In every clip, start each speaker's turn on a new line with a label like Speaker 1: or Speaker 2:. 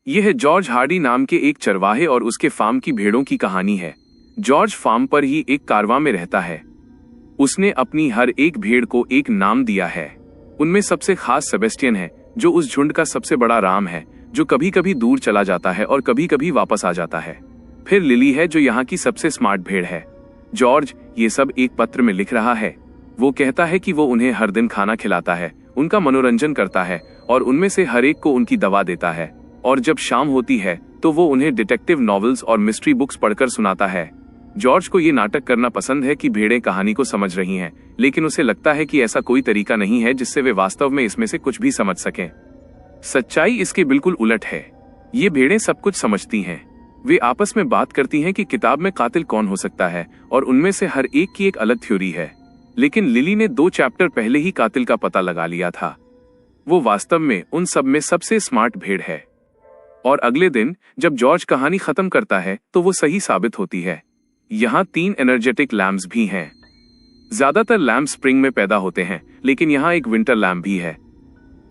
Speaker 1: यह George Hardy नाम के एक चरवाहे और उसके फार्म की भेड़ों की कहानी है। जॉर्ज फार्म पर ही एक कारवां में रहता है। उसने अपनी हर एक भेड़ को एक नाम दिया है। उनमें सबसे खास सेबेस्टियन है, जो उस झुंड का सबसे बड़ा राम है, जो कभी कभी दूर चला जाता है और कभी कभी वापस आ जाता है। फिर लिली है, जो यहाँ की सबसे स्मार्ट भेड़ है। जॉर्ज ये सब एक पत्र में लिख रहा है। वो कहता है कि वो उन्हें हर दिन खाना खिलाता है, उनका मनोरंजन करता है और उनमें से हर एक को उनकी दवा देता है। और जब शाम होती है तो वो उन्हें डिटेक्टिव नॉवेल्स और मिस्ट्री बुक्स पढ़कर सुनाता है। जॉर्ज को ये नाटक करना पसंद है कि भेड़ें कहानी को समझ रही हैं, लेकिन उसे लगता है कि ऐसा कोई तरीका नहीं है जिससे वे वास्तव में इसमें से कुछ भी समझ सकें। सच्चाई इसके बिल्कुल उलट है। ये भेड़ें सब कुछ समझती हैं। वे आपस में बात करती हैं कि किताब में कातिल कौन हो सकता है, और उनमें से हर एक की एक अलग थ्योरी है। लेकिन लिली ने 2 चैप्टर पहले ही कातिल का पता लगा लिया था। वो वास्तव में उन सब में सबसे स्मार्ट भेड़ है। और अगले दिन जब जॉर्ज कहानी खत्म करता है तो वो सही साबित होती है। यहाँ 3 एनर्जेटिक लैम्प्स भी हैं। ज्यादातर लैम्प स्प्रिंग में पैदा होते हैं, लेकिन यहाँ एक विंटर लैम्प भी है।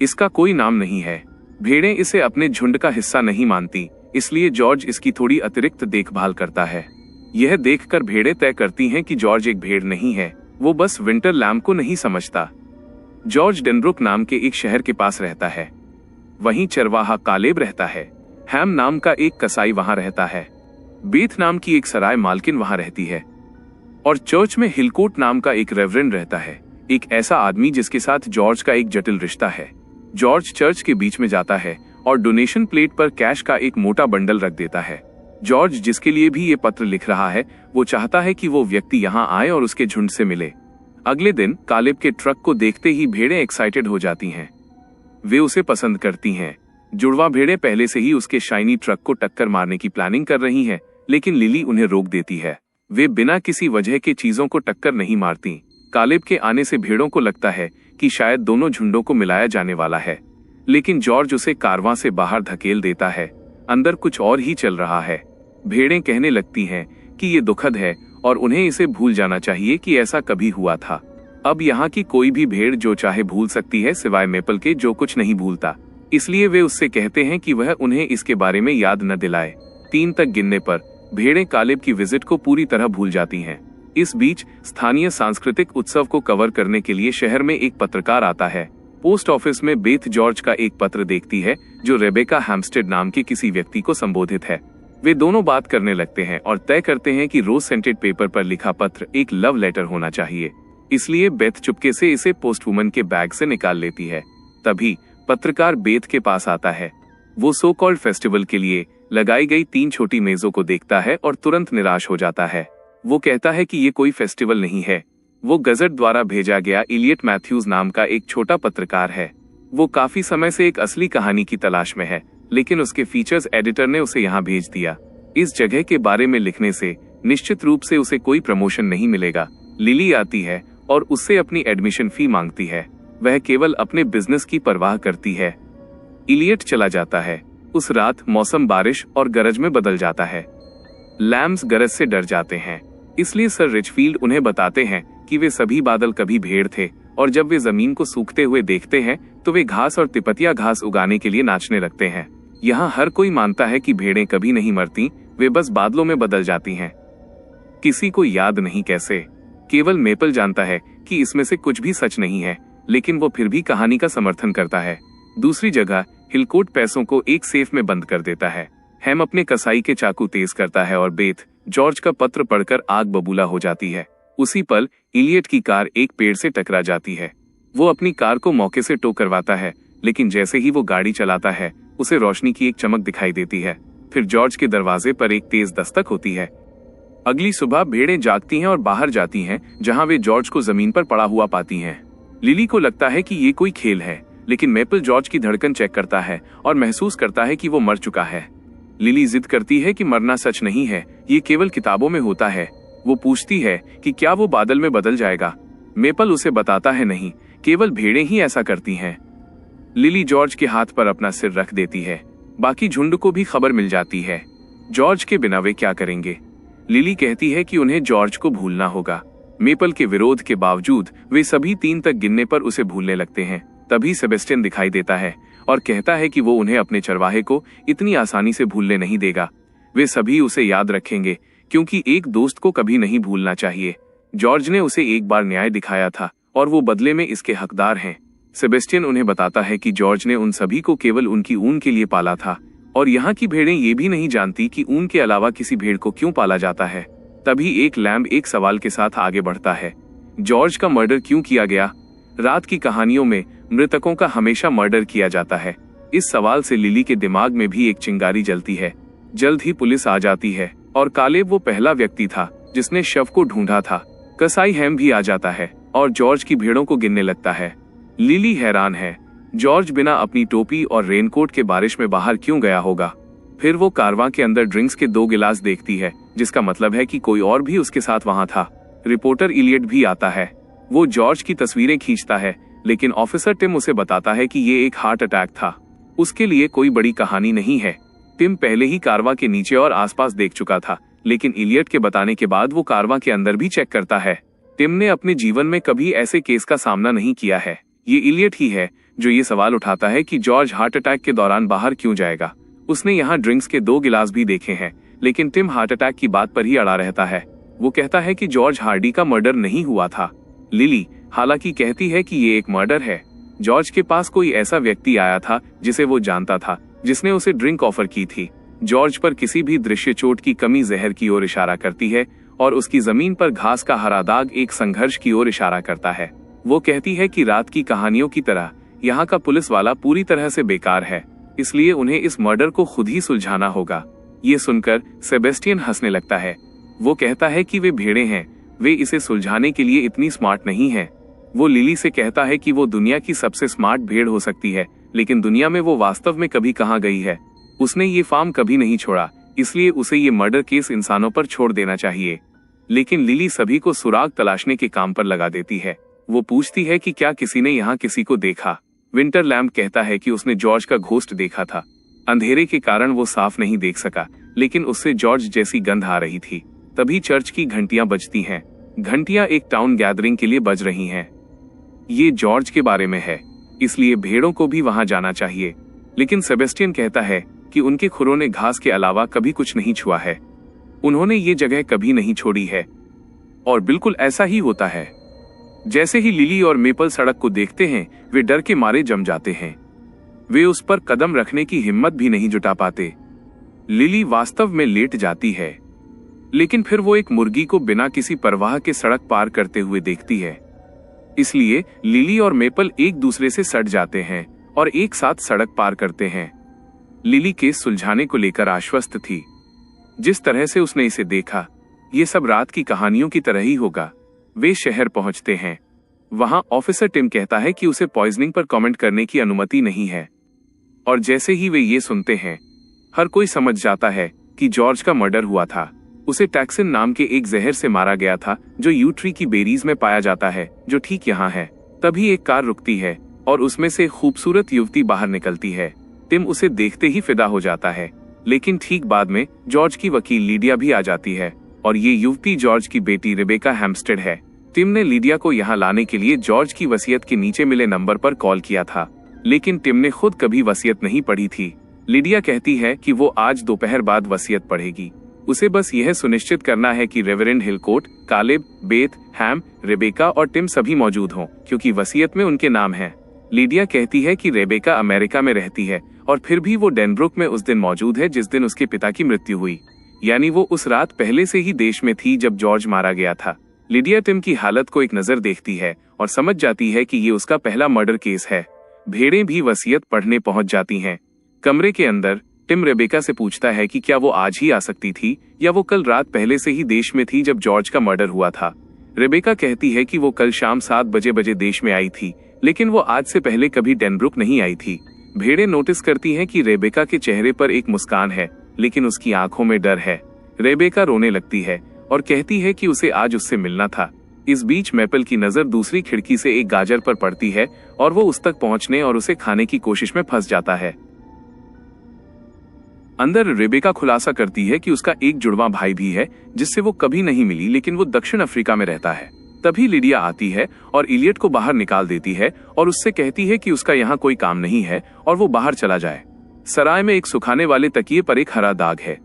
Speaker 1: इसका कोई नाम नहीं है। भेड़ें इसे अपने झुंड का हिस्सा नहीं मानती, इसलिए जॉर्ज इसकी थोड़ी अतिरिक्त देखभाल करता है। यह देखकर भेड़ें तय करती हैं कि जॉर्ज एक भेड़ नहीं है, वो बस विंटर लैम्प को नहीं समझता। जॉर्ज डेनब्रुक नाम के एक शहर के पास रहता है। वहीं चरवाहा कालेब रहता है। हैम नाम का एक कसाई वहां रहता है। बेथ नाम की एक सराय मालकिन वहां रहती है। और चर्च में हिलकोट नाम का एक रेवरेंड रहता है, एक ऐसा आदमी जिसके साथ जॉर्ज का एक जटिल रिश्ता है। जॉर्ज चर्च के बीच में जाता है और डोनेशन प्लेट पर कैश का एक मोटा बंडल रख देता है। जॉर्ज, जिसके लिए भी ये पत्र लिख रहा है, वो चाहता है कि वो व्यक्ति यहाँ आए और उसके झुंड से मिले। अगले दिन कालेब के ट्रक को देखते ही भेड़ें एक्साइटेड हो जाती हैं। वे उसे पसंद करती हैं। जुड़वा भेड़ें पहले से ही उसके शाइनी ट्रक को टक्कर मारने की प्लानिंग कर रही हैं, लेकिन लिली उन्हें रोक देती है। वे बिना किसी वजह के चीजों को टक्कर नहीं मारती। कालेब के आने से भेड़ों को लगता है कि शायद दोनों झुंडों को मिलाया जाने वाला है, लेकिन जॉर्ज उसे कारवां से बाहर धकेल देता है। अंदर कुछ और ही चल रहा है। भेड़ें कहने लगती हैं कि ये दुखद है और उन्हें इसे भूल जाना चाहिए कि ऐसा कभी हुआ था। अब यहाँ की कोई भी भेड़ जो चाहे भूल सकती है, सिवाय मेपल के, जो कुछ नहीं भूलता। इसलिए वे उससे कहते हैं कि वह उन्हें इसके बारे में याद न दिलाए। 3 तक गिनने पर भेड़ें कालेब की विजिट को पूरी तरह भूल जाती हैं। इस बीच स्थानीय सांस्कृतिक उत्सव को कवर करने के लिए शहर में एक पत्रकार आता है। पोस्ट ऑफिस में बेथ जॉर्ज का एक पत्र देखती है, जो रेबेका हैम्स्टेड नाम के किसी व्यक्ति को संबोधित है। वे दोनों बात करने लगते हैं और तय करते हैं कि रोज सेंटेड पेपर पर लिखा पत्र एक लव लेटर होना चाहिए। इसलिए बेथ चुपके से इसे पोस्टवुमन के बैग से निकाल लेती है। तभी पत्रकार बेथ के पास आता है। वो सो कॉल्ड फेस्टिवल के लिए लगाई गई 3 छोटी मेजों को देखता है और तुरंत निराश हो जाता है। वो कहता है कि ये कोई फेस्टिवल नहीं है। वो गजट द्वारा भेजा गया इलियट मैथ्यूज नाम का एक छोटा पत्रकार है। वो काफी समय से एक असली कहानी की तलाश में है, लेकिन उसके फीचर्स एडिटर ने उसे यहाँ भेज दिया। इस जगह के बारे में लिखने से निश्चित रूप से उसे कोई प्रमोशन नहीं मिलेगा। लिली आती है और उससे अपनी एडमिशन फी मांगती है। वह केवल अपने बिजनेस की परवाह करती है। इलियट चला जाता है। उस रात मौसम बारिश और गरज में बदल जाता है। लैम्स गरज से डर जाते हैं, इसलिए सर रिचफील्ड उन्हें बताते हैं कि वे सभी बादल कभी भेड़ थे, और जब वे जमीन को सूखते हुए देखते हैं तो वे घास और तिपतिया घास उगाने के लिए नाचने लगते हैं। यहाँ हर कोई मानता है कि भेड़ें कभी नहीं मरती, वे बस बादलों में बदल जाती हैं। किसी को याद नहीं कैसे। केवल मेपल जानता है कि इसमें से कुछ भी सच नहीं है, लेकिन वो फिर भी कहानी का समर्थन करता है। दूसरी जगह हिलकोट पैसों को एक सेफ में बंद कर देता है। हैम अपने कसाई के चाकू तेज करता है और बेथ जॉर्ज का पत्र पढ़कर आग बबूला हो जाती है। उसी पल इलियट की कार एक पेड़ से टकरा जाती है। वो अपनी कार को मौके से टो करवाता है, लेकिन जैसे ही वो गाड़ी चलाता है उसे रोशनी की एक चमक दिखाई देती है। फिर जॉर्ज के दरवाजे पर एक तेज दस्तक होती है। अगली सुबह भेड़ें जागती हैं और बाहर जाती हैं, जहां वे जॉर्ज को जमीन पर पड़ा हुआ पाती हैं। लिली को लगता है कि ये कोई खेल है, लेकिन मेपल जॉर्ज की धड़कन चेक करता है और महसूस करता है कि वो मर चुका है। लिली जिद करती है कि मरना सच नहीं है, ये केवल किताबों में होता है। वो पूछती है कि क्या वो बादल में बदल जाएगा। मेपल उसे बताता है नहीं, केवल भेड़ें ही ऐसा करती हैं। लिली जॉर्ज के हाथ पर अपना सिर रख देती है। बाकी झुंड को भी खबर मिल जाती है। जॉर्ज के बिना वे क्या करेंगे। लिली कहती है कि उन्हें जॉर्ज को भूलना होगा। मेपल के विरोध के बावजूद वे सभी 3 तक गिनने पर उसे भूलने लगते हैं। तभी सेबेस्टियन दिखाई देता है और कहता है कि वो उन्हें अपने चरवाहे को इतनी आसानी से भूलने नहीं देगा। वे सभी उसे याद रखेंगे, क्योंकि एक दोस्त को कभी नहीं भूलना चाहिए। जॉर्ज ने उसे एक बार न्याय दिखाया था और वो बदले में इसके हकदार हैं। सेबेस्टियन उन्हें बताता है कि जॉर्ज ने उन सभी को केवल उनकी ऊन के लिए पाला था और यहाँ की भेड़ें ये भी नहीं जानती कि ऊन के अलावा किसी भेड़ को क्यों पाला जाता है। तभी एक लैम्ब एक सवाल के साथ आगे बढ़ता है, जॉर्ज का मर्डर क्यों किया गया? रात की कहानियों में मृतकों का हमेशा मर्डर किया जाता है। इस सवाल से लिली के दिमाग में भी एक चिंगारी जलती है। जल्द ही पुलिस आ जाती है और कालेब वो पहला व्यक्ति था जिसने शव को ढूंढा था। कसाई हैम भी आ जाता है और जॉर्ज की भेड़ों को गिनने लगता है। लिली हैरान है, जॉर्ज बिना अपनी टोपी और रेनकोट के बारिश में बाहर क्यों गया होगा? फिर वो कारवां के अंदर ड्रिंक्स के 2 गिलास देखती है, जिसका मतलब है कि कोई और भी उसके साथ वहां था। रिपोर्टर इलियट भी आता है। वो जॉर्ज की तस्वीरें खींचता है, लेकिन ऑफिसर टिम उसे बताता है कि ये एक हार्ट अटैक था। उसके लिए कोई बड़ी कहानी नहीं है। टिम पहले ही कारवां के नीचे और आसपास देख चुका था, लेकिन इलियट के बताने के बाद वो कारवां के अंदर भी चेक करता है। टिम ने अपने जीवन में कभी ऐसे केस का सामना नहीं किया है। ये इलियट ही है जो ये सवाल उठाता है कि जॉर्ज हार्ट अटैक के दौरान बाहर क्यों जाएगा। उसने यहाँ ड्रिंक्स के 2 गिलास भी देखे हैं, लेकिन टिम हार्ट अटैक की बात पर ही अड़ा रहता है। वो कहता है कि जॉर्ज हार्डी का मर्डर नहीं हुआ था। लिली हालांकि कहती है कि ये एक मर्डर है। जॉर्ज के पास कोई ऐसा व्यक्ति आया था जिसे वो जानता था, जिसने उसे ड्रिंक ऑफर की थी। जॉर्ज पर किसी भी दृश्य चोट की कमी जहर की ओर इशारा करती है और उसकी जमीन पर घास का हरा दाग एक संघर्ष की ओर इशारा करता है। वो कहती है कि रात की कहानियों की तरह यहाँ का पुलिस वाला पूरी तरह से बेकार है, इसलिए उन्हें इस मर्डर को खुद ही सुलझाना होगा। ये सुनकर सेबेस्टियन हंसने लगता है। वो कहता है कि वे भेड़ें हैं, वे इसे सुलझाने के लिए इतनी स्मार्ट नहीं है। वो लिली से कहता है कि वो दुनिया की सबसे स्मार्ट भेड़ हो सकती है, लेकिन दुनिया में वो वास्तव में कभी कहाँ गई है। उसने ये फार्म कभी नहीं छोड़ा, इसलिए उसे ये मर्डर केस इंसानों पर छोड़ देना चाहिए। लेकिन लिली सभी को सुराग तलाशने के काम पर लगा देती है। वो पूछती है कि क्या किसी ने यहाँ किसी को देखा। विंटर लैम्ब कहता है कि उसने जॉर्ज का घोस्ट देखा था। अंधेरे के कारण वो साफ नहीं देख सका, लेकिन उससे जॉर्ज जैसी गंध आ रही थी। तभी चर्च की घंटियां बजती हैं। घंटियां एक टाउन गैदरिंग के लिए बज रही हैं। ये जॉर्ज के बारे में है, इसलिए भेड़ों को भी वहां जाना चाहिए। लेकिन सेबेस्टियन कहता है कि उनके खुरों ने घास के अलावा कभी कुछ नहीं छुआ है। उन्होंने ये जगह कभी नहीं छोड़ी है। और बिल्कुल ऐसा ही होता है। जैसे ही लिली और मेपल सड़क को देखते हैं, वे डर के मारे जम जाते हैं। वे उस पर कदम रखने की हिम्मत भी नहीं जुटा पाते। लिली वास्तव में लेट जाती है, लेकिन फिर वो एक मुर्गी को बिना किसी परवाह के सड़क पार करते हुए देखती है। इसलिए लिली और मेपल एक दूसरे से सट जाते हैं और एक साथ सड़क पार करते हैं। लिली केस सुलझाने को लेकर आश्वस्त थी। जिस तरह से उसने इसे देखा, ये सब रात की कहानियों की तरह ही होगा। वे शहर पहुंचते हैं। वहां ऑफिसर टिम कहता है कि उसे पॉइजनिंग पर कमेंट करने की अनुमति नहीं है। और जैसे ही वे ये सुनते हैं, हर कोई समझ जाता है कि जॉर्ज का मर्डर हुआ था। उसे टैक्सिन नाम के एक जहर से मारा गया था, जो यू ट्री की बेरीज में पाया जाता है, जो ठीक यहाँ है। तभी एक कार रुकती है और उसमें से खूबसूरत युवती बाहर निकलती है। टिम उसे देखते ही फिदा हो जाता है, लेकिन ठीक बाद में जॉर्ज की वकील लीडिया भी आ जाती है और ये युवती जॉर्ज की बेटी रेबेका हैम्स्टेड है। टिम ने लीडिया को यहाँ लाने के लिए जॉर्ज की वसीयत के नीचे मिले नंबर पर कॉल किया था, लेकिन टिम ने खुद कभी वसीयत नहीं पढ़ी थी। लीडिया कहती है कि वो आज दोपहर बाद वसीयत पढ़ेगी। उसे बस यह सुनिश्चित करना है कि रेवरेंड हिलकोट, कालेब, बेथ, हैम, रेबेका और टिम सभी मौजूद हों, क्योंकि वसीयत में उनके नाम हैं। लीडिया कहती है कि रेबेका अमेरिका में रहती है और फिर भी वो डेनब्रुक में उस दिन मौजूद है जिस दिन उसके पिता की मृत्यु हुई, यानी वो उस रात पहले से ही देश में थी जब जॉर्ज मारा गया था। लीडिया टिम की हालत को एक नजर देखती है और समझ जाती है कि ये उसका पहला मर्डर केस है। भेड़ें भी वसीयत पढ़ने पहुंच जाती हैं। कमरे के अंदर टिम रेबेका से पूछता है कि क्या वो आज ही आ सकती थी या वो कल रात पहले से ही देश में थी जब जॉर्ज का मर्डर हुआ था। रेबेका कहती है कि वो कल शाम 7 बजे देश में आई थी, लेकिन वो आज से पहले कभी डेनब्रुक नहीं आई थी। भेड़ें नोटिस करती हैं कि रेबेका के चेहरे पर एक मुस्कान है, लेकिन उसकी आंखों में डर है। रेबेका रोने लगती है और कहती है कि उसे आज उससे मिलना था। इस बीच मैपल की नजर दूसरी खिड़की से एक गाजर पर पड़ती है और वो उस तक पहुंचने और उसे खाने की कोशिश में फंस जाता है। अंदर रेबेका खुलासा करती है कि उसका एक जुड़वा भाई भी है जिससे वो कभी नहीं मिली, लेकिन वो दक्षिण अफ्रीका में रहता है। तभी लिडिया आती है और इलियट को बाहर निकाल देती है और उससे कहती है कि उसका यहाँ कोई काम नहीं है और वो बाहर चला जाए। सराय में एक सुखाने वाले तकिए पर एक हरा दाग है।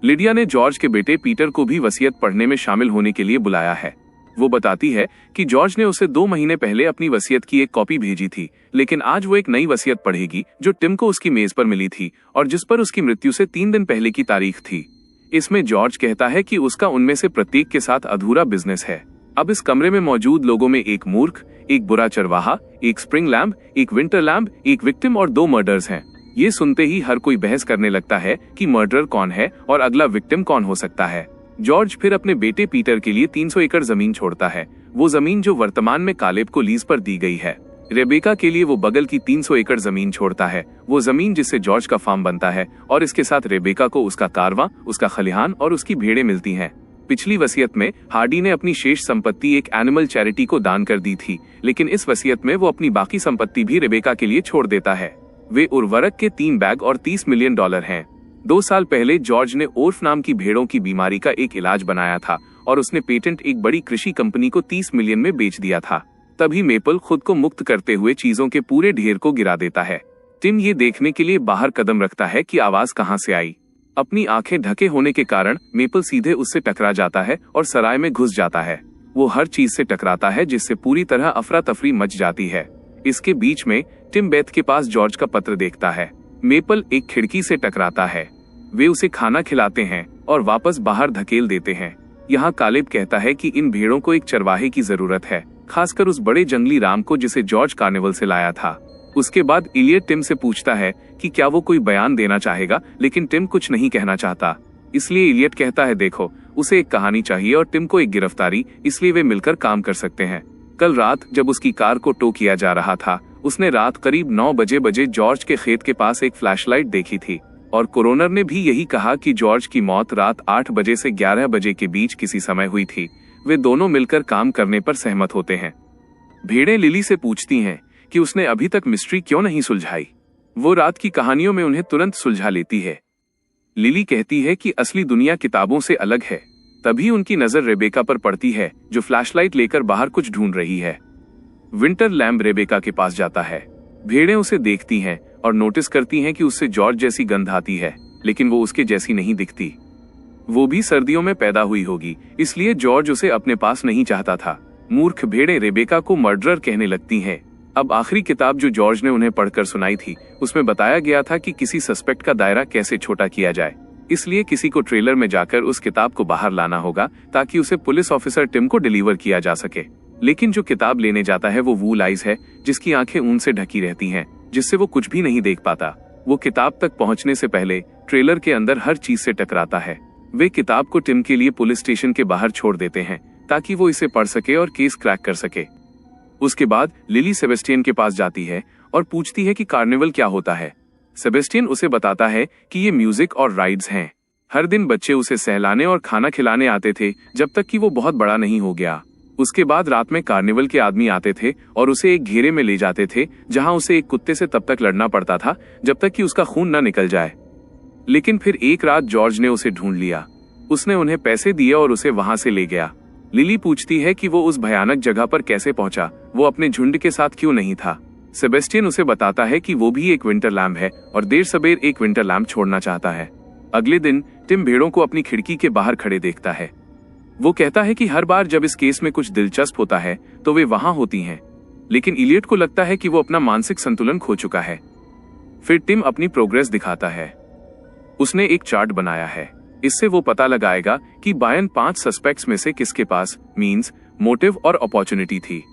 Speaker 1: लिडिया ने जॉर्ज के बेटे पीटर को भी वसीयत पढ़ने में शामिल होने के लिए बुलाया है। वो बताती है कि जॉर्ज ने उसे 2 महीने पहले अपनी वसीयत की एक कॉपी भेजी थी, लेकिन आज वो एक नई वसीयत पढ़ेगी जो टिम को उसकी मेज पर मिली थी और जिस पर उसकी मृत्यु से 3 दिन पहले की तारीख थी। इसमें जॉर्ज कहता है कि उसका उनमें से प्रत्येक के साथ अधूरा बिजनेस है। अब इस कमरे में मौजूद लोगों में एक मूर्ख, एक बुरा चरवाहा, एक स्प्रिंग लैम्प, एक विंटर लैम्प, एक विक्टिम और 2 मर्डर्स हैं। ये सुनते ही हर कोई बहस करने लगता है कि मर्डरर कौन है और अगला विक्टिम कौन हो सकता है। जॉर्ज फिर अपने बेटे पीटर के लिए 300 एकड़ जमीन छोड़ता है, वो जमीन जो वर्तमान में कालेब को लीज पर दी गई है। रेबेका के लिए वो बगल की 300 एकड़ जमीन छोड़ता है, वो जमीन जिससे जॉर्ज का फार्म बनता है और इसके साथ रेबेका को उसका कारवां, उसका खलिहान और उसकी भेड़ें मिलती हैं। पिछली वसीयत में हार्डी ने अपनी शेष संपत्ति एक एनिमल चैरिटी को दान कर दी थी, लेकिन इस वसीयत में वो अपनी बाकी संपत्ति भी रेबेका के लिए छोड़ देता है। वे उर्वरक के 3 बैग और $30 मिलियन हैं। 2 साल पहले जॉर्ज ने ओर्फ नाम की भेड़ों की बीमारी का एक इलाज बनाया था और उसने पेटेंट एक बड़ी कृषि कंपनी को 30 मिलियन में बेच दिया था। तभी मेपल खुद को मुक्त करते हुए चीजों के पूरे ढेर को गिरा देता है। टिम ये देखने के लिए बाहर कदम रखता है कि आवाज कहां से आई। अपनी आंखें ढके होने के कारण मेपल सीधे उससे टकरा जाता है और सराय में घुस जाता है। वो हर चीज से टकराता है जिससे पूरी तरह अफरा तफरी मच जाती है। इसके बीच में टिम बेथ के पास जॉर्ज का पत्र देखता है। मेपल एक खिड़की से टकराता है। वे उसे खाना खिलाते हैं और वापस बाहर धकेल देते हैं। यहाँ कालेब कहता है कि इन भेड़ों को एक चरवाहे की जरूरत है, खासकर उस बड़े जंगली राम को जिसे जॉर्ज कार्निवल से लाया था। उसके बाद इलियट टिम से पूछता है कि क्या वो कोई बयान देना चाहेगा, लेकिन टिम कुछ नहीं कहना चाहता। इसलिए इलियट कहता है देखो, उसे एक कहानी चाहिए और टिम को एक गिरफ्तारी, इसलिए वे मिलकर काम कर सकते हैं। कल रात जब उसकी कार को टो किया जा रहा था, उसने रात करीब 9 बजे जॉर्ज के खेत के पास एक फ्लैशलाइट देखी थी और कोरोनर ने भी यही कहा कि जॉर्ज की मौत रात 8 बजे से 11 बजे के बीच किसी समय हुई थी। वे दोनों मिलकर काम करने पर सहमत होते हैं। भेड़ें लिली से पूछती हैं कि उसने अभी तक मिस्ट्री क्यों नहीं सुलझाई। वो रात की कहानियों में उन्हें तुरंत सुलझा लेती है। लिली कहती है कि असली दुनिया किताबों से अलग है। तभी उनकी नजर रेबेका पर पड़ती है जो फ्लैशलाइट लेकर बाहर कुछ ढूंढ रही है। विंटर लैम्प रेबेका के पास जाता है। भेड़ें उसे देखती हैं और नोटिस करती हैं कि उससे जॉर्ज जैसी गंध आती है, लेकिन वो उसके जैसी नहीं दिखती। वो भी सर्दियों में पैदा हुई होगी, इसलिए जॉर्ज उसे अपने पास नहीं चाहता था। मूर्ख भेड़ें रेबेका को मर्डरर कहने लगती हैं। अब आखिरी किताब जो जॉर्ज ने उन्हें पढ़कर सुनाई थी, उसमें बताया गया था कि किसी सस्पेक्ट का दायरा कैसे छोटा किया जाए। इसलिए किसी को ट्रेलर में जाकर उस किताब को बाहर लाना होगा ताकि उसे पुलिस ऑफिसर टिम को डिलीवर किया जा सके। लेकिन जो किताब लेने जाता है वो वूल आइज है, जिसकी आंखें ऊन से ढकी रहती हैं, जिससे वो कुछ भी नहीं देख पाता। वो किताब तक पहुंचने से पहले ट्रेलर के अंदर हर चीज से टकराता है। वे किताब को टिम के लिए पुलिस स्टेशन के बाहर छोड़ देते हैं ताकि वो इसे पढ़ सके और केस क्रैक कर सके। उसके बाद लिली सेबेस्टियन के पास जाती है और पूछती है कि कार्निवल क्या होता है। सेबेस्टियन उसे बताता है कि ये म्यूजिक और राइड्स हैं। हर दिन बच्चे उसे सहलाने और खाना खिलाने आते थे जब तक कि वो बहुत बड़ा नहीं हो गया। उसके बाद रात में कार्निवल के आदमी आते थे और उसे एक घेरे में ले जाते थे जहां उसे एक कुत्ते से तब तक लड़ना पड़ता था जब तक कि उसका खून न निकल जाए। लेकिन फिर एक रात जॉर्ज ने उसे ढूंढ लिया। उसने उन्हें पैसे दिए और उसे वहां से ले गया। लिली पूछती है कि वो उस भयानक जगह पर कैसे पहुंचा, वो अपने झुंड के साथ क्यों नहीं था। सेबेस्टियन उसे बताता है कि वो भी एक विंटर लैम्प है और देर सबेर एक विंटर लैम्प छोड़ना चाहता है। अगले दिन टिम भेड़ों को अपनी खिड़की के बाहर खड़े देखता है। वो कहता है कि हर बार जब इस केस में कुछ दिलचस्प होता है तो वे वहां होती हैं, लेकिन इलियट को लगता है कि वो अपना मानसिक संतुलन खो चुका है। फिर टिम अपनी प्रोग्रेस दिखाता है। उसने एक चार्ट बनाया है। इससे वो पता लगाएगा कि बायन 5 सस्पेक्ट्स में से किसके पास मीन्स, मोटिव और अपॉर्चुनिटी थी।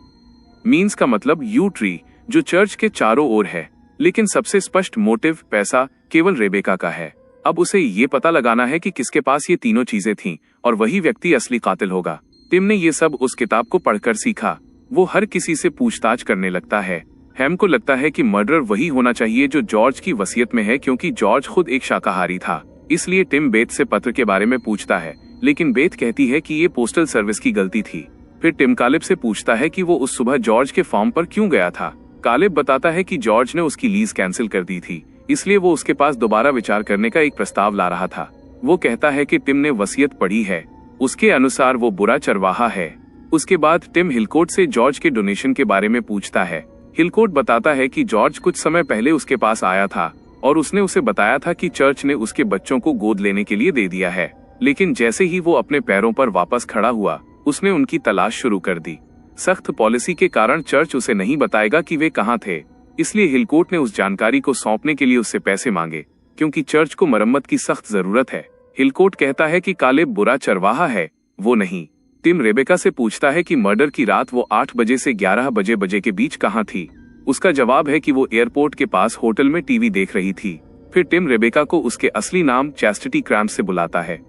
Speaker 1: मीन्स का मतलब यू ट्री जो चर्च के चारों ओर है, लेकिन सबसे स्पष्ट मोटिव पैसा केवल रेबेका का है। अब उसे ये पता लगाना है कि किसके पास ये तीनों चीजें थीं और वही व्यक्ति असली कातिल होगा। टिम ने ये सब उस किताब को पढ़कर सीखा। वो हर किसी से पूछताछ करने लगता है। हैम को लगता है कि मर्डर वही होना चाहिए जो जॉर्ज की वसीयत में है, क्योंकि जॉर्ज खुद एक शाकाहारी था। इसलिए टिम बेथ से पत्र के बारे में पूछता है, लेकिन बेथ कहती है कि ये पोस्टल सर्विस की गलती थी। फिर टिम कालिब से पूछता है कि वो उस सुबह जॉर्ज के फार्म पर क्यों गया था। कालिब बताता है कि जॉर्ज ने उसकी लीज कैंसिल कर दी थी, इसलिए वो उसके पास दोबारा विचार करने का एक प्रस्ताव ला रहा था। वो कहता है कि टिम ने वसीयत पढ़ी है, उसके अनुसार वो बुरा चरवाहा है। उसके बाद टिम हिलकोट से जॉर्ज के डोनेशन के बारे में पूछता है। हिलकोट बताता है कि जॉर्ज कुछ समय पहले उसके पास आया था और उसने उसे बताया था कि चर्च ने उसके बच्चों को गोद लेने के लिए दे दिया है, लेकिन जैसे ही वो अपने पैरों पर वापस खड़ा हुआ उसने उनकी तलाश शुरू कर दी। सख्त पॉलिसी के कारण चर्च उसे नहीं बताएगा कि वे कहाँ थे, इसलिए हिलकोट ने उस जानकारी को सौंपने के लिए उससे पैसे मांगे, क्योंकि चर्च को मरम्मत की सख्त जरूरत है। हिलकोट कहता है कि कालेब बुरा चरवाहा है, वो नहीं। टिम रेबेका से पूछता है कि मर्डर की रात वो 8 बजे से 11 बजे के बीच कहाँ थी। उसका जवाब है कि वो एयरपोर्ट के पास होटल में टीवी देख रही थी। फिर टिम रेबेका को उसके असली नाम चैस्टिटी क्रैम्प से बुलाता है।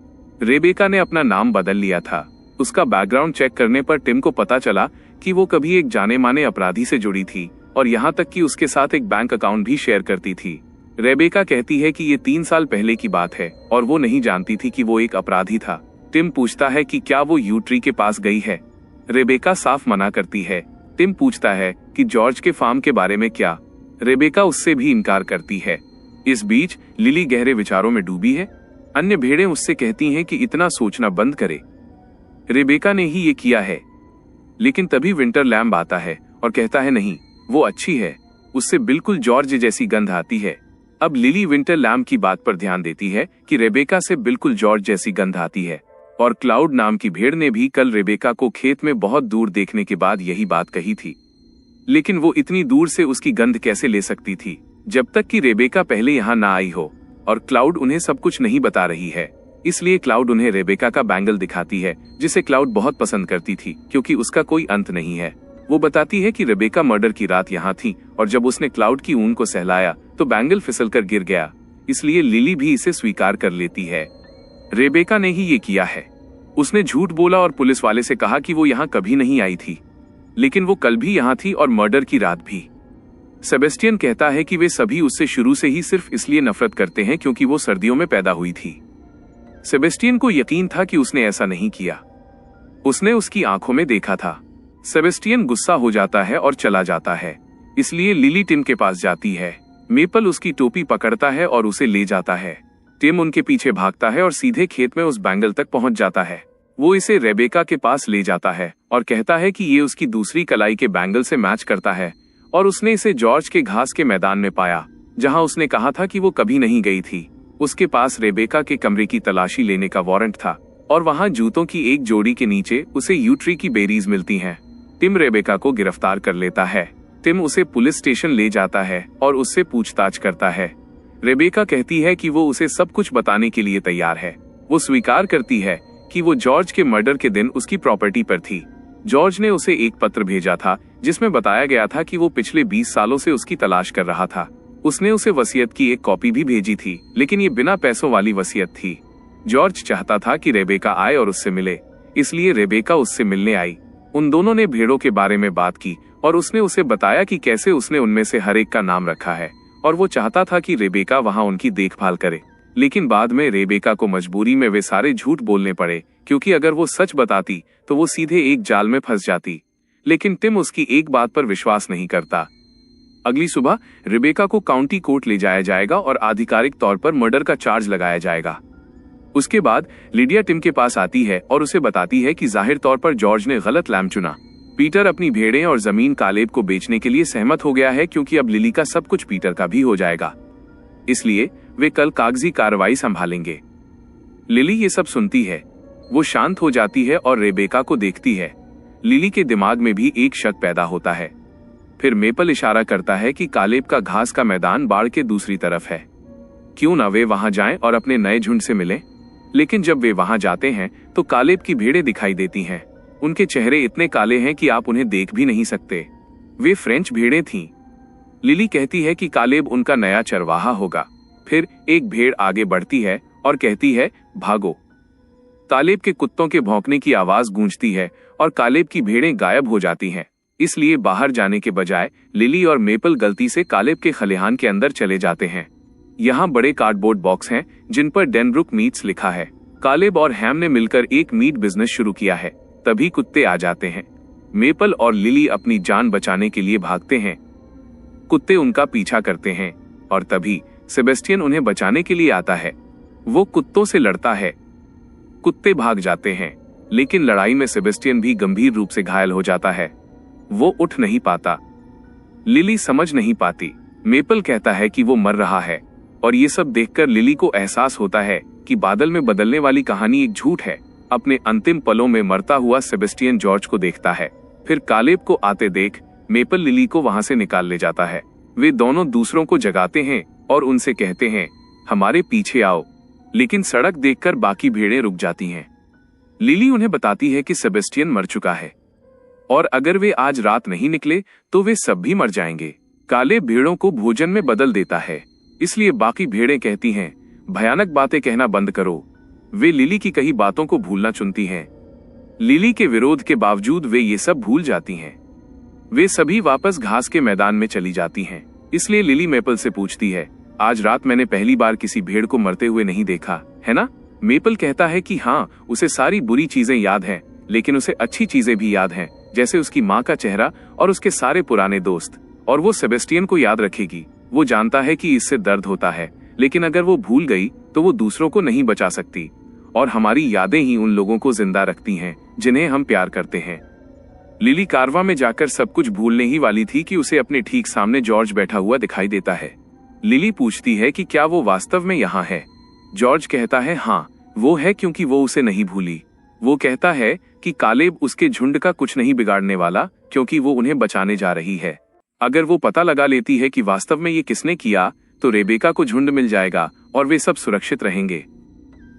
Speaker 1: रेबेका ने अपना नाम बदल लिया था। उसका बैकग्राउंड चेक करने पर टिम को पता चला कि वो कभी एक जाने माने अपराधी से जुड़ी थी और यहाँ तक कि उसके साथ एक बैंक अकाउंट भी शेयर करती थी। रेबेका कहती है कि ये 3 साल पहले की बात है और वो नहीं जानती थी कि वो एक अपराधी था। टिम पूछता है कि क्या वो यू ट्री के पास गई है। रेबेका साफ मना करती है। टिम पूछता है कि जॉर्ज के फार्म के बारे में क्या। रेबेका उससे भी इनकार करती है। इस बीच लिली गहरे विचारों में डूबी है। अन्य भेड़ें उससे कहती हैं कि इतना सोचना बंद करे, रेबेका ने ही ये किया है। लेकिन तभी विंटर लैम्ब आता है और कहता है नहीं, वो अच्छी है, उससे बिल्कुल जॉर्ज जैसी गंध आती है। अब लिली विंटर लैम्ब की बात पर ध्यान देती है कि रेबेका से बिल्कुल जॉर्ज जैसी गंध आती है। और क्लाउड नाम की भेड़ ने भी कल रेबेका को खेत में बहुत दूर देखने के बाद यही बात कही थी। लेकिन वो इतनी दूर से उसकी गंध कैसे ले सकती थी जब तक कि रेबेका पहले यहाँ ना आई हो। और क्लाउड उन्हें सब कुछ नहीं बता रही है, इसलिए क्लाउड उन्हें रेबेका का बैंगल दिखाती है जिसे क्लाउड बहुत पसंद करती थी क्योंकि उसका कोई अंत नहीं है। वो बताती है कि रेबेका मर्डर की रात यहाँ थी और जब उसने क्लाउड की ऊन को सहलाया तो बैंगल फिसलकर गिर गया, इसलिए लिली भी इसे स्वीकार कर लेती है। रेबेका ने ही ये किया है। उसने झूठ बोला और पुलिस वाले से कहा कि वो यहाँ कभी नहीं आई थी, लेकिन वो कल भी यहाँ थी और मर्डर की रात भी। सेबेस्टियन कहता है कि वे सभी उससे शुरू से ही सिर्फ इसलिए नफरत करते हैं क्योंकि वो सर्दियों में पैदा हुई थी। सेबेस्टियन को यकीन था कि उसने ऐसा नहीं किया, उसने उसकी आंखों में देखा था। सेबेस्टियन गुस्सा हो जाता है और चला जाता है, इसलिए लिली टिम के पास जाती है। मेपल उसकी टोपी पकड़ता है और उसे ले जाता है। टिम उनके पीछे भागता है और सीधे खेत में उस बैंगल तक पहुंच जाता है। वो इसे रेबेका के पास ले जाता है और कहता है कि ये उसकी दूसरी कलाई के बैंगल से मैच करता है और उसने इसे जॉर्ज के घास के मैदान में पाया जहां उसने कहा था कि वो कभी नहीं गई थी। उसके पास रेबेका के कमरे की तलाशी लेने का वारंट था और वहां जूतों की एक जोड़ी के नीचे उसे यू ट्री की बेरीज मिलती हैं। टिम रेबेका को गिरफ्तार कर लेता है। टिम उसे पुलिस स्टेशन ले जाता है और उससे पूछताछ करता है। रेबेका कहती है कि वो उसे सब कुछ बताने के लिए तैयार है। वो स्वीकार करती है कि वो जॉर्ज के मर्डर के दिन उसकी प्रॉपर्टी पर थी। जॉर्ज ने उसे एक पत्र भेजा था जिसमें बताया गया था कि वो पिछले 20 सालों से उसकी तलाश कर रहा था। उसने उसे वसीयत की एक कॉपी भी भेजी थी, लेकिन ये बिना पैसों वाली वसीयत थी। जॉर्ज चाहता था कि रेबेका आए और उससे मिले, इसलिए रेबेका उससे मिलने आई। उन दोनों ने भेड़ों के बारे में बात की और उसने उसे बताया कि कैसे उसने उनमें से हर एक का नाम रखा है और वो चाहता था कि रेबेका वहां उनकी देखभाल करे। लेकिन बाद में रेबेका को मजबूरी में वे सारे झूठ बोलने पड़े, क्योंकि अगर वो सच बताती तो वो सीधे एक जाल में फंस जाती। लेकिन टिम उसकी एक बात पर विश्वास नहीं करता। अगली सुबह रेबेका को काउंटी कोर्ट ले जाया जाएगा और आधिकारिक तौर पर मर्डर का चार्ज लगाया जाएगा। उसके बाद लिडिया टिम के पास आती है और उसे बताती है कि जाहिर तौर पर जॉर्ज ने गलत लैम्ब चुना। पीटर अपनी भेड़ें और जमीन कालेब को बेचने के लिए सहमत हो गया है, क्योंकि अब लिली का सब कुछ पीटर का भी हो जाएगा, इसलिए वे कल कागजी कार्रवाई संभालेंगे। लिली ये सब सुनती है, वो शांत हो जाती है और रेबेका को देखती है। लिली के दिमाग में भी एक शक पैदा होता है। फिर मेपल इशारा करता है कि कालेब का घास का मैदान बाड़ के दूसरी तरफ है, क्यों ना वे वहां जाएं और अपने नए झुंड से मिलें। लेकिन जब वे वहां जाते हैं तो कालेब की भेड़ें दिखाई देती हैं। उनके चेहरे इतने काले हैं कि आप उन्हें देख भी नहीं सकते। वे फ्रेंच भेड़ें थीं। लिली कहती है कि कालेब उनका नया चरवाहा होगा। फिर एक भेड़ आगे बढ़ती है और कहती है, भागो। कालेब के कुत्तों के भौंकने की आवाज गूंजती है और कालेब की भेड़ें गायब हो जाती हैं। इसलिए बाहर जाने के बजाय लिली और मेपल गलती से कालेब के खलिहान के अंदर चले जाते हैं। यहाँ बड़े कार्डबोर्ड बॉक्स हैं जिन पर डेनब्रुक मीट्स लिखा है। कालेब और हैम ने मिलकर एक मीट बिजनेस शुरू किया है। तभी कुत्ते आ जाते हैं। मेपल और लिली अपनी जान बचाने के लिए भागते हैं। कुत्ते उनका पीछा करते हैं और तभी सेबेस्टियन उन्हें बचाने के लिए आता है। वो कुत्तों से लड़ता है। कुत्ते भाग जाते हैं। लेकिन लड़ाई में सेबेस्टियन भी गंभीर रूप से घायल हो जाता है। वो उठ नहीं पाता। लिली समझ नहीं पाती। मेपल कहता है कि वो मर रहा है और ये सब देखकर लिली को एहसास होता है कि बादल में बदलने वाली कहानी एक झूठ है। अपने अंतिम पलों में मरता हुआ सेबेस्टियन जॉर्ज को देखता है। फिर कालेब को आते देख मेपल लिली को वहां से निकाल ले जाता है। वे दोनों दूसरों को जगाते हैं और उनसे कहते हैं, हमारे पीछे आओ। लेकिन सड़क देखकर बाकी भेड़ें रुक जाती हैं। लिली उन्हें बताती है कि सेबेस्टियन मर चुका है और अगर वे आज रात नहीं निकले तो वे सब भी मर जाएंगे। कालेब भेड़ों को भोजन में बदल देता है, इसलिए बाकी भेड़ें कहती हैं, भयानक बातें कहना बंद करो। वे लिली की कही बातों को भूलना चुनती हैं। लिली के विरोध के बावजूद वे ये सब भूल जाती हैं। वे सभी वापस घास के मैदान में चली जाती हैं। इसलिए लिली मेपल से पूछती है, आज रात मैंने पहली बार किसी भेड़ को मरते हुए नहीं देखा, है ना? मेपल कहता है कि हाँ, उसे सारी बुरी चीजें याद हैं, लेकिन उसे अच्छी चीजें भी याद हैं, जैसे उसकी माँ का चेहरा और उसके सारे पुराने दोस्त। और वो सेबेस्टियन को याद रखेगी। वो जानता है कि इससे दर्द होता है, लेकिन अगर वो भूल गई तो वो दूसरों को नहीं बचा सकती। और हमारी यादें ही उन लोगों को जिंदा रखती हैं जिन्हें हम प्यार करते हैं। लिली कारवां में जाकर सब कुछ भूलने ही वाली थी कि उसे अपने ठीक सामने जॉर्ज बैठा हुआ दिखाई देता है। लिली पूछती है कि क्या वो वास्तव में यहाँ है? जॉर्ज कहता है, हाँ वो है, क्योंकि वो उसे नहीं भूली। वो कहता है कि कालेब उसके झुंड का कुछ नहीं बिगाड़ने वाला, क्योंकि वो उन्हें बचाने जा रही है। अगर वो पता लगा लेती है कि वास्तव में ये किसने किया तो रेबेका को झुंड मिल जाएगा और वे सब सुरक्षित रहेंगे।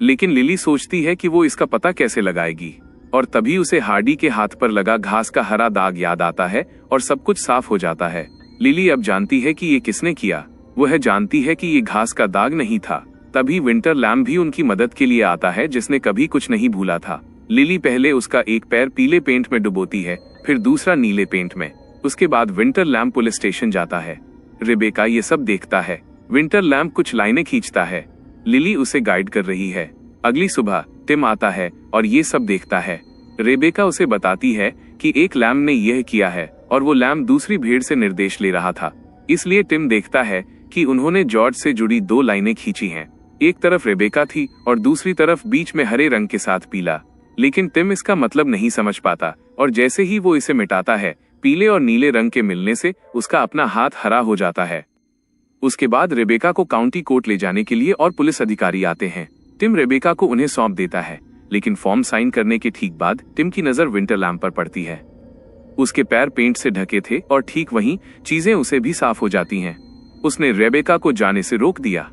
Speaker 1: लेकिन लिली सोचती है कि वो इसका पता कैसे लगाएगी। और तभी उसे हार्डी के हाथ पर लगा घास का हरा दाग याद आता है और सब कुछ साफ हो जाता है। लिली अब जानती है कि ये किसने किया। वह जानती है कि ये घास का दाग नहीं था। तभी विंटर लैम्प भी उनकी मदद के लिए आता है, जिसने कभी कुछ नहीं भूला था। लिली पहले उसका एक पैर पीले पेंट में डुबोती है, फिर दूसरा नीले पेंट में। उसके बाद विंटर लैम्प पुलिस स्टेशन जाता है। रेबेका ये सब देखता है। विंटर लैम्प कुछ लाइनें खींचता है। लिली उसे गाइड कर रही है। अगली सुबह टिम आता है और ये सब देखता है। रेबेका उसे बताती है कि एक लैम्प ने यह किया है और वो लैम्प दूसरी भेड़ से निर्देश ले रहा था। इसलिए टिम देखता है कि उन्होंने जॉर्ज से जुड़ी 2 लाइनें खींची हैं। एक तरफ रेबेका थी और दूसरी तरफ बीच में हरे रंग के साथ पीला। लेकिन टिम इसका मतलब नहीं समझ पाता और जैसे ही वो इसे मिटाता है, पीले और नीले रंग के मिलने से उसका अपना हाथ हरा हो जाता है। उसके बाद रेबेका को काउंटी कोर्ट ले जाने के लिए और पुलिस अधिकारी आते हैं। टिम रेबेका को उन्हें सौंप देता है, लेकिन फॉर्म साइन करने के ठीक बाद टिम की नजर विंटर लैम्प पर पड़ती है। उसके पैर पेंट से ढके थे और ठीक वहीं चीजें उसे भी साफ हो जाती हैं। उसने रेबेका को जाने से रोक दिया।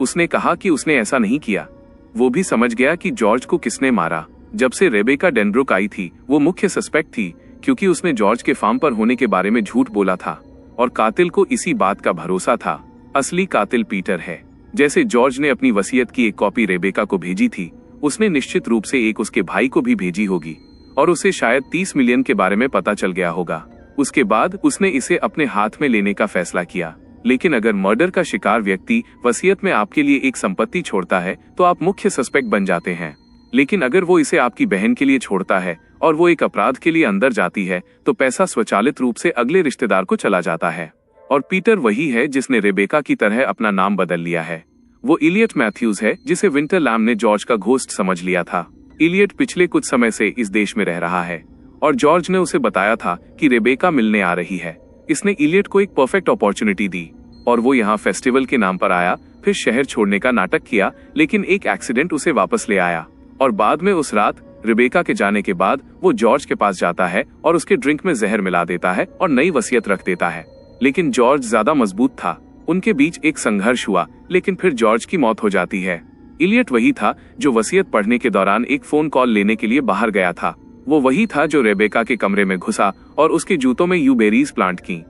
Speaker 1: उसने कहा कि उसने ऐसा नहीं किया। वो भी समझ गया कि जॉर्ज को किसने मारा। जब से रेबेका डेनब्रुक आई थी, वो मुख्य सस्पेक्ट थी, क्योंकि उसने जॉर्ज के फार्म पर होने के बारे में झूठ बोला था और कातिल को इसी बात का भरोसा था। असली कातिल पीटर है। जैसे जॉर्ज ने अपनी वसीयत की एक कॉपी रेबेका को भेजी थी, उसने निश्चित रूप से एक उसके भाई को भी भेजी होगी और उसे शायद 30 मिलियन के बारे में पता चल गया होगा। उसके बाद उसने इसे अपने हाथ में लेने का फैसला किया। लेकिन अगर मर्डर का शिकार व्यक्ति वसीयत में आपके लिए एक संपत्ति छोड़ता है तो आप मुख्य सस्पेक्ट बन जाते हैं। लेकिन अगर वो इसे आपकी बहन के लिए छोड़ता है और वो एक अपराध के लिए अंदर जाती है तो पैसा स्वचालित रूप से अगले रिश्तेदार को चला जाता है। और पीटर वही है जिसने रेबेका की तरह अपना नाम बदल लिया है। वो इलियट मैथ्यूज है, जिसे विंटर लैम्प ने जॉर्ज का घोस्ट समझ लिया था। इलियट पिछले कुछ समय से इस देश में रह रहा है और जॉर्ज ने उसे बताया था कि रेबेका मिलने आ रही है। इसने इलियट को एक परफेक्ट अपॉर्चुनिटी दी और वो यहाँ फेस्टिवल के नाम पर आया, फिर शहर छोड़ने का नाटक किया, लेकिन एक एक्सीडेंट उसे वापस ले आया। और बाद में उस रात रेबेका के जाने के बाद वो जॉर्ज के पास जाता है और उसके ड्रिंक में जहर मिला देता है और नई वसीयत रख देता है। लेकिन जॉर्ज ज्यादा मजबूत था। उनके बीच एक संघर्ष हुआ, लेकिन फिर जॉर्ज की मौत हो जाती है। इलियट वही था जो वसीयत पढ़ने के दौरान एक फोन कॉल लेने के लिए बाहर गया था। वो वही था जो रेबेका के कमरे में घुसा और उसके जूतों में यूबेरीज प्लांट की।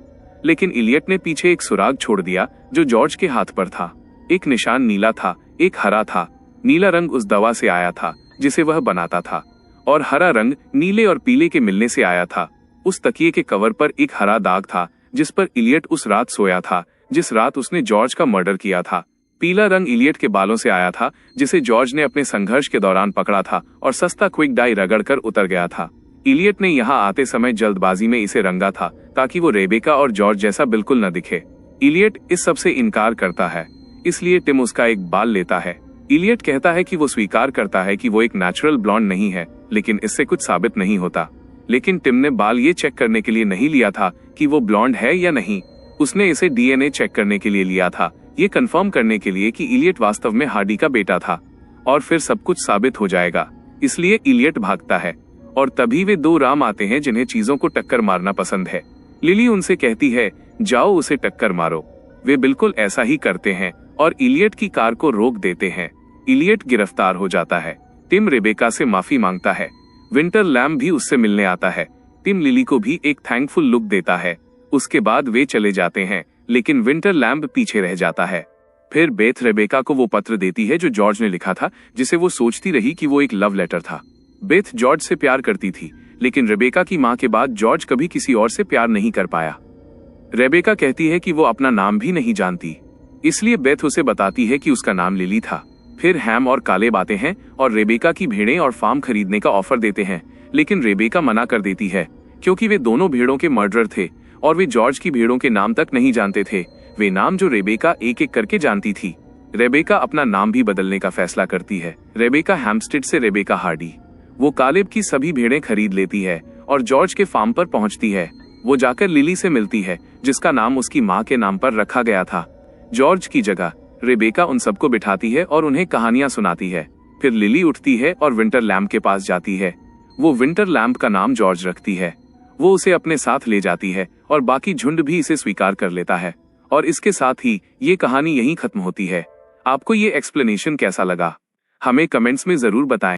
Speaker 1: लेकिन इलियट ने पीछे एक सुराग छोड़ दिया जो जॉर्ज के हाथ पर था। एक निशान नीला था, एक हरा था। नीला रंग उस दवा से आया था जिसे वह बनाता था और हरा रंग नीले और पीले के मिलने से आया था। उस तकिए के कवर पर एक हरा दाग था जिस पर इलियट उस रात सोया था, जिस रात उसने जॉर्ज का मर्डर किया था। पीला रंग इलियट के बालों से आया था जिसे जॉर्ज ने अपने संघर्ष के दौरान पकड़ा था और सस्ता क्विक डाई रगड़कर उतर गया था। इलियट ने यहाँ आते समय जल्दबाजी में इसे रंगा था ताकि वो रेबेका और जॉर्ज जैसा बिल्कुल न दिखे। इलियट इस सब से इनकार करता है, इसलिए टिम उसका एक बाल लेता है। इलियट कहता है कि वो स्वीकार करता है कि वो एक नेचुरल ब्लॉन्ड नहीं है, लेकिन इससे कुछ साबित नहीं होता। लेकिन टिम ने बाल ये चेक करने के लिए नहीं लिया था कि वो ब्लॉन्ड है या नहीं। उसने इसे डीएनए चेक करने के लिए लिया था, ये कंफर्म करने के लिए कि इलियट वास्तव में हार्डी का बेटा था, और फिर सब कुछ साबित हो जाएगा। इसलिए इलियट भागता है और तभी वे दो राम आते हैं जिन्हें चीजों को टक्कर मारना पसंद है। लिली उनसे कहती है, जाओ उसे टक्कर मारो। वे बिल्कुल ऐसा ही करते हैं और इलियट की कार को रोक देते हैं। इलियट गिरफ्तार हो जाता है। टिम रेबेका से माफी मांगता है। विंटर लैम्ब भी उससे मिलने आता है। टिम लिली को भी एक थैंकफुल लुक देता है। उसके बाद वे चले जाते हैं, लेकिन विंटर लैम्ब पीछे रह जाता है। फिर बेथ रेबेका को वो पत्र देती है जो जॉर्ज ने लिखा था, जिसे वो सोचती रही कि वो एक लव लेटर था। बेथ जॉर्ज से प्यार करती थी, लेकिन रेबेका की मां के बाद जॉर्ज कभी किसी और से प्यार नहीं कर पाया। रेबेका कहती है कि वो अपना नाम भी नहीं जानती, इसलिए बेथ उसे बताती है कि उसका नाम लिली था। फिर हैम और कालेब आते हैं और रेबेका की भेड़ें और फार्म खरीदने का ऑफर देते हैं, लेकिन रेबेका मना कर देती है क्योंकि वे दोनों भेड़ों के मर्डरर थे और वे जॉर्ज की भेड़ों के नाम तक नहीं जानते थे, वे नाम जो रेबेका एक एक करके जानती थी। रेबेका अपना नाम भी बदलने का फैसला करती है। रेबेका हैम्पस्टेड से रेबेका हार्डी। वो कालेब की सभी भेड़ें खरीद लेती है और जॉर्ज के फार्म पर पहुंचती है। वो जाकर लिली से मिलती है, जिसका नाम उसकी माँ के नाम पर रखा गया था। जॉर्ज की जगह रेबेका उन सबको बिठाती है और उन्हें कहानियां सुनाती है। फिर लिली उठती है और विंटर लैम्ब के पास जाती है। वो विंटर लैम्ब का नाम जॉर्ज रखती है। वो उसे अपने साथ ले जाती है और बाकी झुंड भी इसे स्वीकार कर लेता है। और इसके साथ ही ये कहानी यहीं खत्म होती है। आपको ये एक्सप्लेनेशन कैसा लगा? हमें कमेंट्स में जरूर बताएं।